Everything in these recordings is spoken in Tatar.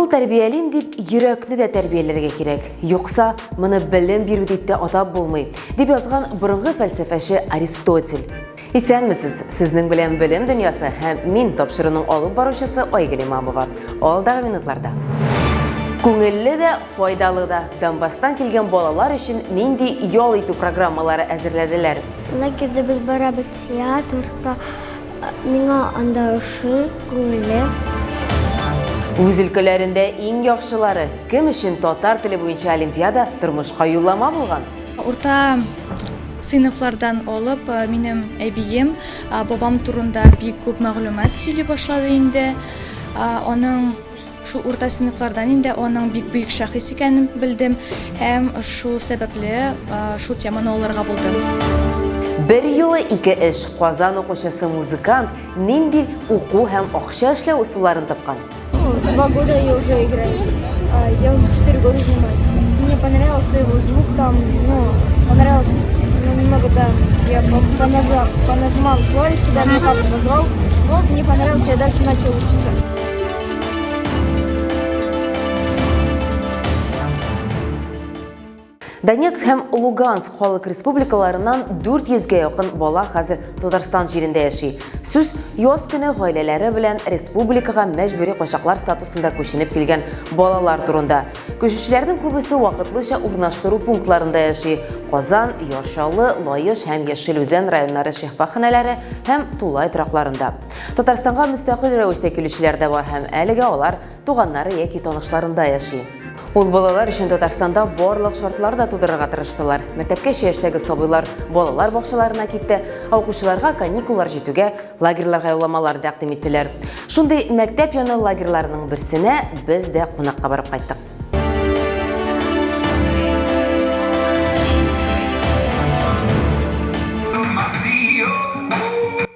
Акыл тәрбиялим дип йөрәкне дә тәрбияләргә кирәк. Юкса, моны белем бирү дип тә атап булмый, дип язган борынгы фәлсәфәче Аристотель. Исәнмесез, сезнең белән белем дөньясы һәм мин тапшыруның алып баручысы Айгөл Имамова. Алдағы минутларда. Күңелле дә, файдалы да. Донбасстан килгән балалар өчен нинди ял итү программалары әзерләделәр? Лагерьдә без барабыз театрга. Миңа анда ошый күңелле. Үз өлкәләрендә иң яхшылары кем өчен татар теле буенча олимпиада тормышка юллама булган? Урта сыйныфлардан алып, минем әбием бабам турында бик күп мәгълүмат сөйли башлады инде. Аның шу урта сыйныфлардан инде аның бик бөек шәхес икәнен белдем һәм шул сәбәпле шу теманы алырга булдым. Бер юлы ике эш. Казан укучысы музыкант нинди уку һәм акча эшләү усулларын тапкан? 2 года я уже играю. Я уже 4 года занимаюсь. Мне понравился его звук там, понравилось немного там. Я понажимал клавиш, когда меня папа позвал. Вот, мне понравилось, я дальше начал учиться. Донецк һәм Луганск халык республикаларынан 400-гә якын бала хәзер Татарстан җирендә яши. Сүз яз көне гаиләләре белән республикага мәҗбүри качаклар статусында күченеп килгән балалар турында. Күчүчеләрнең күбесе вакытлыча урнаштыру пунктларында яши. Казан, Яршалы, Лаеш һәм Яшел-Үзән районнары шәһвәханәләре һәм Тулай тракларында. Татарстанга мөстәкыйль рәвештә килүчеләр дә бар һәм әлегә алар туганнары яки танышларында яши. Ул балалар өчен Татарстанда барлык шартлар да тудырырга тырыштылар. Мәктәпкәчә яшьтәге сабыйлар балалар бакчаларына китте, укучыларга каникуллар җитүгә лагерьларга юлламалар тәкъдим иттеләр. Шундый мәктәп яны лагерьларының берсенә без дә кунакка барып кайттык.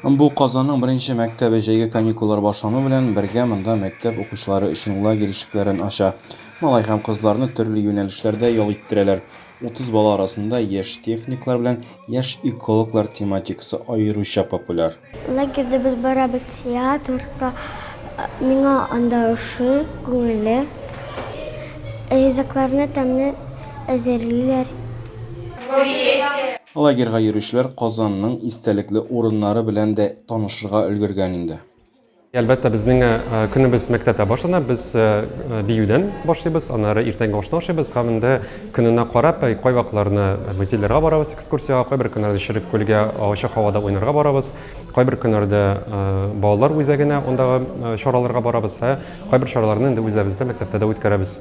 Бу Казанның беренче мәктәбе җәйге каникуллар башлану белән бергә монда мәктәп укучылары өчен лагерь ишекләрен ача. Малай һәм кызларны төрле юнәлешләрдә ял иттерәләр. 30 бала арасында яшь техниклар белән яшь экологлар тематикасы аеруча популяр. Лагерьдә без барабыз театрга. Миңа анда ошый күңелле. Ризыкларны тәмле әзерлиләр. Лагерьга йөрүчеләр Казанның истәлекле урыннары белән дә танышырга өлгергән инде. Әлбәттә, безнең көнебез мәктәптә башлана, без биюдән башлыйбыз, аннары иртәнге ашны ашыйбыз һәм инде көненә карап, кай вакытларны музейларга барабыз, экскурсияга, кайбер көннәрдә Ширек күлгә ачык һавада уйнарга барабыз, кайбер көннәрдә балалар үзәгенә ондагы чараларга барабыз, кайбер чараларны инде үзебездә мәктәптә дә үткәрәбез.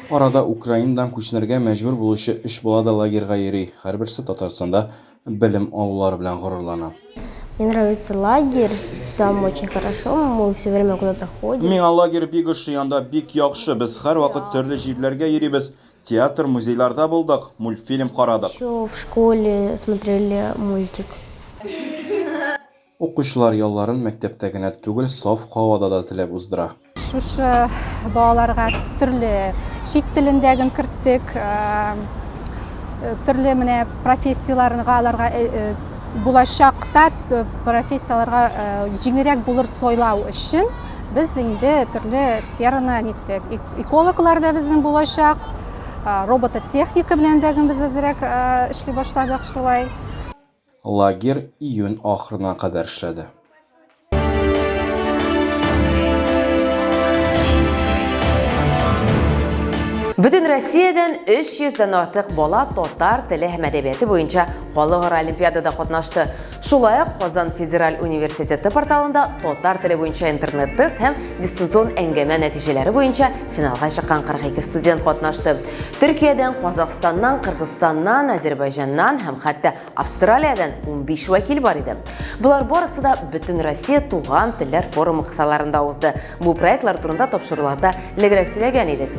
Арада Украинадан күченергә мәҗбүр булучы 3 бала да лагерьга йөри. Һәрберсе Татарстанда белем алулары белән горурлана. Мне нравится лагерь, там очень хорошо, мы все время куда-то ходим. Миңа лагерь бик ошый, анда бик яхшы. Без һәр вакыт төрле җирләргә йөрибез. Театр, музейларда булдык, мультфильм карадык. Еще в школе смотрели мультик. Укучылар ялларын мәктәптә генә түгел, саф һавада да теләп уздыра. Шушы балаларга төрле чит телендәген керттек, төрле менә профессияларга аларга булачакта профессияларга җиңелрәк булыр сойлау өчен без инде төрле сфераны ниттек. Экологлар да безнең булачак, робототехника белән дә без әзрәк эшли башладык шулай. Лагерь июнь ахырына кадәр эшләде. Бүтән Россиядән 300-дән артык бала татар теле һәм әдәбияты буенча халыкара олимпиадада катнашты. Шулай ук Казан Федераль университеты порталында татар теле буенча интернет-тест һәм дистанцион әңгәмә нәтиҗәләре буенча финалга чыккан 42 студент катнашты. Төркиядән, Казакъстаннан, Кыргызстаннан, Азәрбайҗаннан һәм хәтта Австралиядән 15 вәкил бар иде. Булар барысы да Бүтән Россия туган телләр форумы кысаларында узды. Бу проектлар турында тапшыруларда элегрәк сөйләгән идек.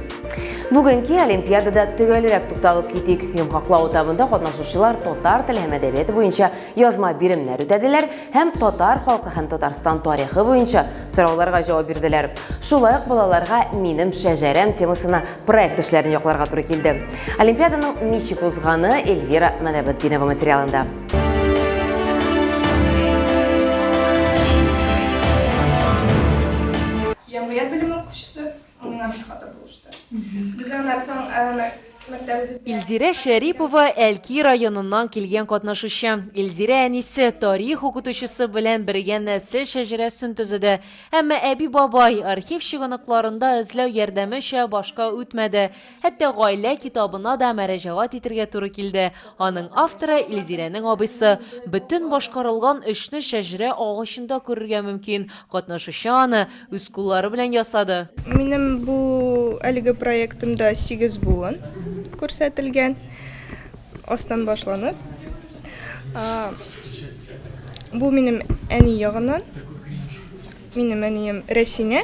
Бүгенге олимпиадада төгәлрәк тукталып китик. Йомгаклау этабында катнашучылар татар теле һәм әдәбияты буенча язма биремнәр үтәделәр һәм татар халкы һәм Татарстан тарихы буенча сорауларга җавап бирделәр. Шулай ук балаларга минем шәҗәрәм темасына проект эшләрен якларга туры килде. Олимпиаданың ничек узганы Эльвира Мәдәбетдинова материалында. Җәмгыять белем укытучысы миңа бик хата булышты. Безнең нәрсәң мәктәбебез Илзирә Шәрипова Әлки районыннан килгән катнашучы. Илзирә әнисе тарих укытучысы белән бергә нәсел шәҗәрәсен төзеде. Әмма әби бабай архив чыганакларында эзләү ярдәмечә башка үтмәде. Хәтта гаилә китабына да мәрәҗәгать итәргә туры килде. Аның авторы Илзирәнең абыйсы. Бөтен башкарылган эшне шәҗәрә агачында күрергә мөмкин. Катнашучы аны үз куллары белән ясады. Минем бу әлеге проектымда 8 буын күрсәтелгән, астан башланып. Бу минем әни ягыннан, минем әнием Рәсинә,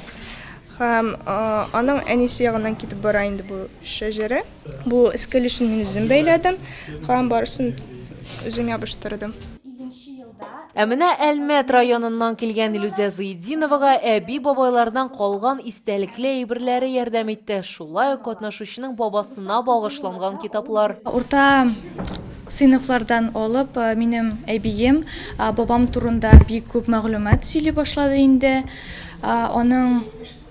һәм аның әнисе ягыннан китеп бара инде бу шәҗәрә. Бу эскелешен мин үзем бәйләдем, һәм барысын үзем ябыштырдым. Ә менә Әлмәт районыннан килгән Илүзә Зыйдиновага әби бабайлардан калган истәлекле әйберләре ярдәм итте. Шулай ук катнашучының бабасына багышланган китаплар. Урта сыйныфлардан алып, минем әбием бабам турында бик күп мәгълүмат сөйли башлады инде. Аның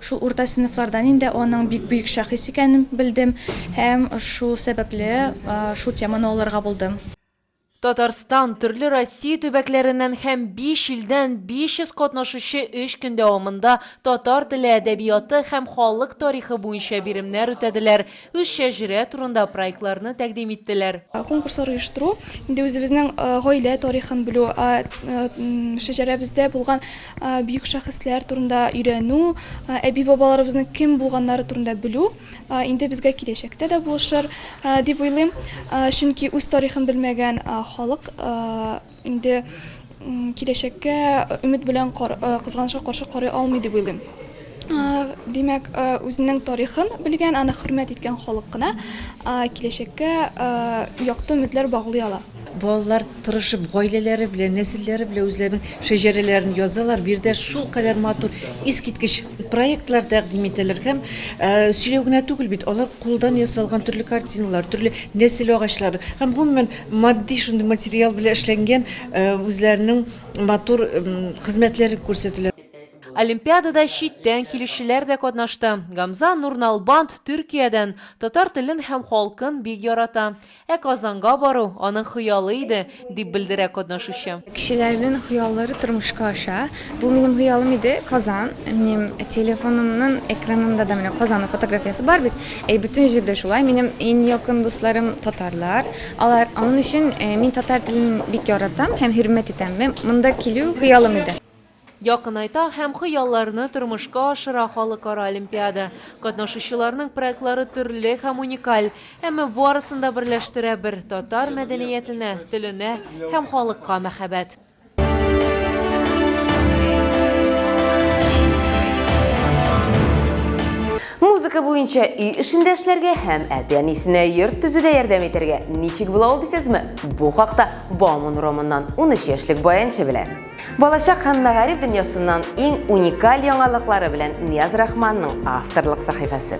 шул урта сыйныфлардан инде аның бик бөек шәхес икәнен белдем һәм шул сәбәпле шул теманы алырга булдым. Татарстан төрле Россия төбәкләреннән һәм 5 илдән 500 катнашучы 3 көн дәвамында татар теле әдәбияты һәм халык тарихы буенча биремнәр үтәделәр. Үз шәҗәрә турында проектларны тәкъдим иттеләр. Конкурслар оештыру, инде үзебезнең гаилә тарихын белү, шәҗәрәбездә булган бөек шәхесләр турында өйрәнү, әби бабаларыбызның кем булганнары турында белү, инде безгә киләчәктә дә булышыр дип уйлыйм. Чөнки үз тарихын белмәгән халык инде киләчәккә өмет белән кызганычка каршы карый алмый дип уйлыйм. Димәк, үзенең тарихын белгән, аны хөрмәт иткән халык кына киләчәккә якты өметләр баглый ала. Балалар тырышып, гаиләләре белән, нәселләре белән үзләренең шәҗәрәләрен язалар, bir дә шул кадәр матур искиткеч проектлар тәкъдим итәләр һәм сөйләү генә түгел бит, алар кулдан ясалган төрле картиналар, төрле нәсел агачлары һәм гомумән матди шундый материал белән эшләнгән үзләренең матур хезмәтләрен күрсәтәләр. Олимпиадада читтән килүчеләр дә катнашты. Гамза Нурналбанд Төркиядән татар телен һәм халкын бик ярата. Казанга бару аның хыялы иде, дип белдерә катнашучы. Кешеләрнең хыяллары тормышка аша. Бу минем хыялым иде. Казан. Минем телефонымның экранында да менә Казанның фотографиясы бар бит. Бөтен җирдә шулай. Минем иң якын дусларым татарлар. Алар аның өчен мин татар телен бик яратам һәм хөрмәт итәм. Монда килү хыялым иде. Якынайта һәм хыялларны тормышка ашыра халыкара олимпиада. Катнашучыларның проектлары төрле һәм уникаль. Әмма барысында берләштерә бер татар мәдәниятенә, теленә һәм халыкка мәхәббәт. Музыка буенча үй эшендә эшләргә һәм әти-әнисенә йорт төзүдә ярдәм итәргә ничек була ул дисезме? Бу хакта Бауман романнан 13 яшьлек баянчы белә. Балачак һәм мәгариф дөньясыннан иң уникаль яңалыклары белән Нияз Рахманның авторлык сәхифәсе.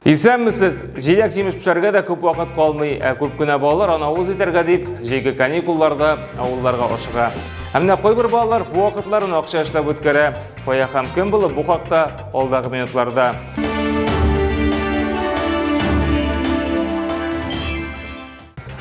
Исәнмесез, җиләк җимеш пешәргә дә күп вакыт калмый, күп кенә балалар аны авыз итәргә дип, җәйге каникулларда авылларга ашыга. Һәм кайбер балалар бу вакытларын акча эшләп үткәрә. Кая һәм кем булып бу хакта алдагы минутларда.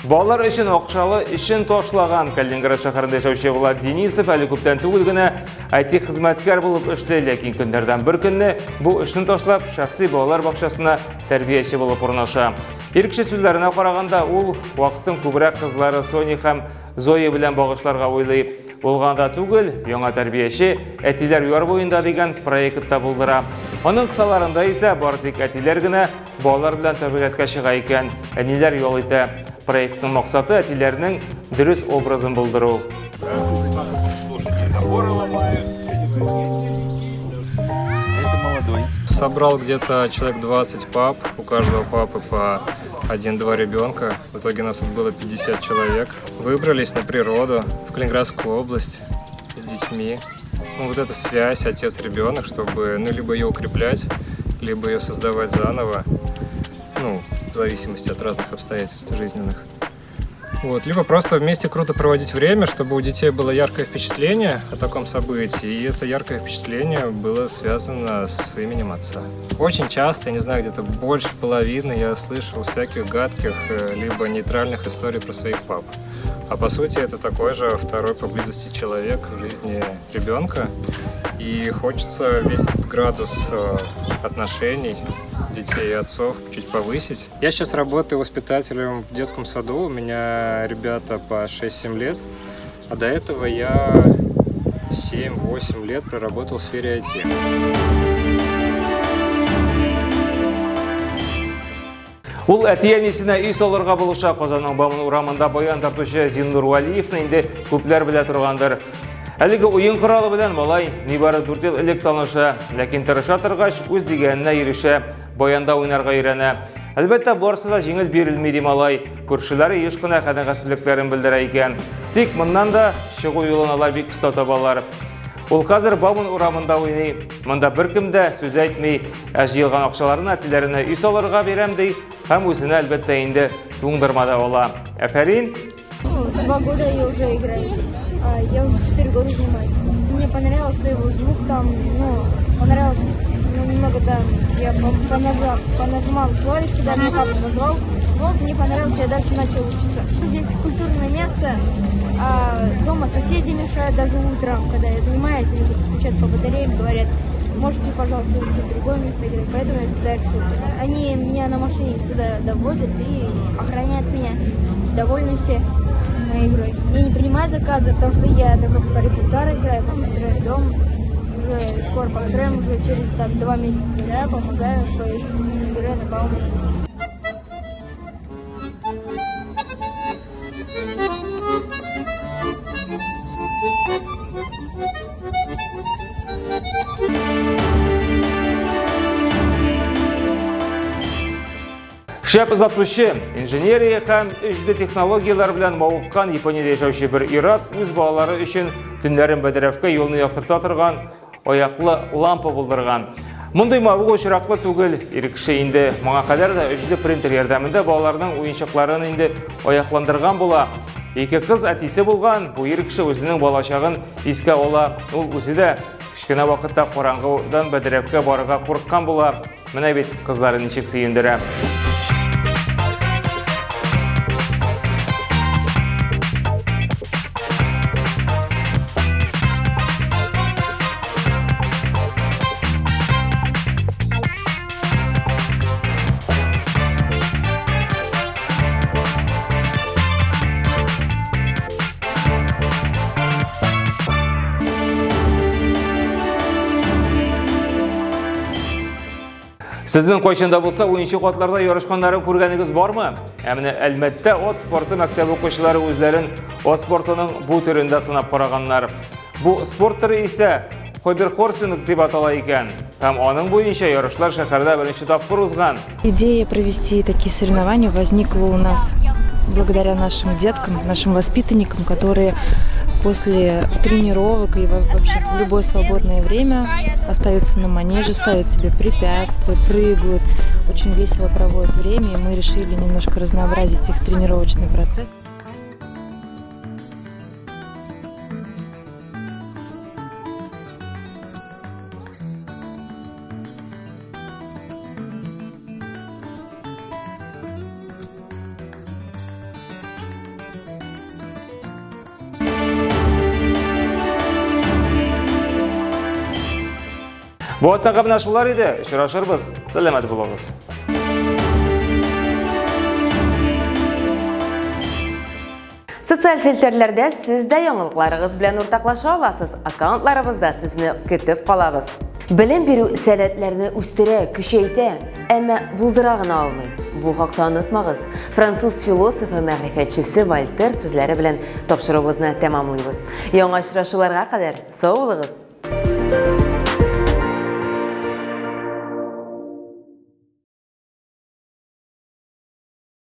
Балалар өчен акчалы эшен ташлаган Калининград шәһәрендә яшәүче Влад Денисов әле күптән түгел генә IT хезмәткәр булып эшләй, ләкин көннәрдән бер көнне бу эшне ташлап шәхси балалар бакчасына тәрбияче булып урнаша. Ир кеше сүзләренә караганда, ул вакытын күбрәк кызлары Соня һәм Зоя белән багышларга уйлый. Булганда түгел, яңа тәрбияче әтиләр яр буенда дигән проектта булдыра. Аның кысаларында исә бары тик әтиләр генә балалар белән тәрбиягә чыга икән, әниләр ял итә. Проектның максаты әтиләрнең дөрес образын булдыру. Собрал где-то человек 20 пап, у каждого папы по 1-2 ребенка. В итоге нас тут было 50 человек. Выбрались на природу, в Калининградскую область с детьми. Вот эта связь отец-ребенок, чтобы либо ее укреплять, либо ее создавать заново, в зависимости от разных обстоятельств жизненных. Вот, либо просто вместе круто проводить время, чтобы у детей было яркое впечатление о таком событии, и это яркое впечатление было связано с именем отца. Очень часто, я не знаю, где-то больше половины я слышал всяких гадких, либо нейтральных историй про своих пап. А по сути это такой же второй по близости человек в жизни ребенка, и хочется весь этот градус отношений детей и отцов чуть повысить. Я сейчас работаю воспитателем в детском саду, у меня ребята по 6-7 лет, а до этого я 7-8 лет проработал в сфере IT. Ул әтиәнесенә үй салырга булыша Казанның Бауман урамында баян тартучы Зиннур Валиевны инде күпләр белә торгандыр. Әлеге уен коралы белән малай нибары 4 ел элек таныша, ләкин тырыша торгач үз дигәненә ирешә, баянда уйнарга өйрәнә. Әлбәттә, барысы да җиңел бирелми ди малай. Күршеләре еш кына канәгатьсезлекләрен белдерә икән. Тик моннан да чыгу юлын алар бик оста табалар. Ул хәзер Бауман урамында уйный. Монда беркем дә сүз әйтми, җыелган акчаларны әтиләренә үй салырга бирәм ди, һәм үзенә әлбәттә инде туңдырмада ала. Афәрин. 2 года я уже играю здесь. Я уже 4 года занимаюсь. Мне понравился его звук там, понравился немного, да, я понажимал клавиш, когда меня папа назвал. Вот, мне понравился, я дальше начал учиться. Здесь культурное место, а дома соседи мешают даже утром, когда я занимаюсь, они будут стучать по батареям, говорят, можете, пожалуйста, уйти в другое место играть, поэтому я сюда решил. Они меня на машине сюда довозят и охраняют меня. Довольны все моей игрой. Я не принимаю заказы, потому что я только по репертуару играю, мы строим дом. Уже скоро построим, уже через 2 месяца, да, помогаю своей игре на Баумане. Шәп озатучы, инженерия һәм үҗде технологиялар белән мавыккан Япониядә яшәүче бер ир-ат үз балалары өчен төннәрен бәдрәфкә юлны яктырта торган аяклы лампа булдырган. Мондый мавык очраклы түгел, ир кеше инде моңа кадәр дә үҗде принтер ярдәмендә балаларның уенчыкларын инде аякландырган була. Ике кыз әтисе булган, бу ир кеше үзенең балачагын искә ала. Ул үзе дә кичкенә вакытта караңгыдан бәдрәфкә барырга курыккан була. Менә бит кызлары ничек сөендерә. Сезнең кайчанда булса уенчы атларда ярышканнарын күргәнегез бармы? Менә Әлмәттә ат спорты мәктәбе укучылары үзләрен ат спортының бу төрендә сынап караганнар. Бу спорт түры исә хоберхорсинг дип атала икән. Һәм аның буенча ярышлар шәһәрдә беренче тапкыр узган. Идея провести такие соревнования возникла у нас благодаря нашим деткам, нашим воспитанникам, которые после тренировок и вообще в любое свободное время остаются на манеже, ставят себе препятствия, прыгают, очень весело проводят время, и мы решили немножко разнообразить их тренировочный процесс. Бу атага менә шулар иде. Очрашырбыз. Сәламәт булыгыз. Социаль челтәрләрдә сез дә яңалыкларыгыз белән уртаклаша аласыз. Аккаунтларыбызда сезне көтеп калабыз. Белем бирү сәләтләрне үстерә, көчәйтә, әмма булдыра гына алмый. Бу хакта онытмагыз. Француз философы, мәгърифәтчесе Вольтер сүзләре белән тапшыруыбызны тәмамлыйбыз. Яңа очрашуларга кадәр сау булыгыз.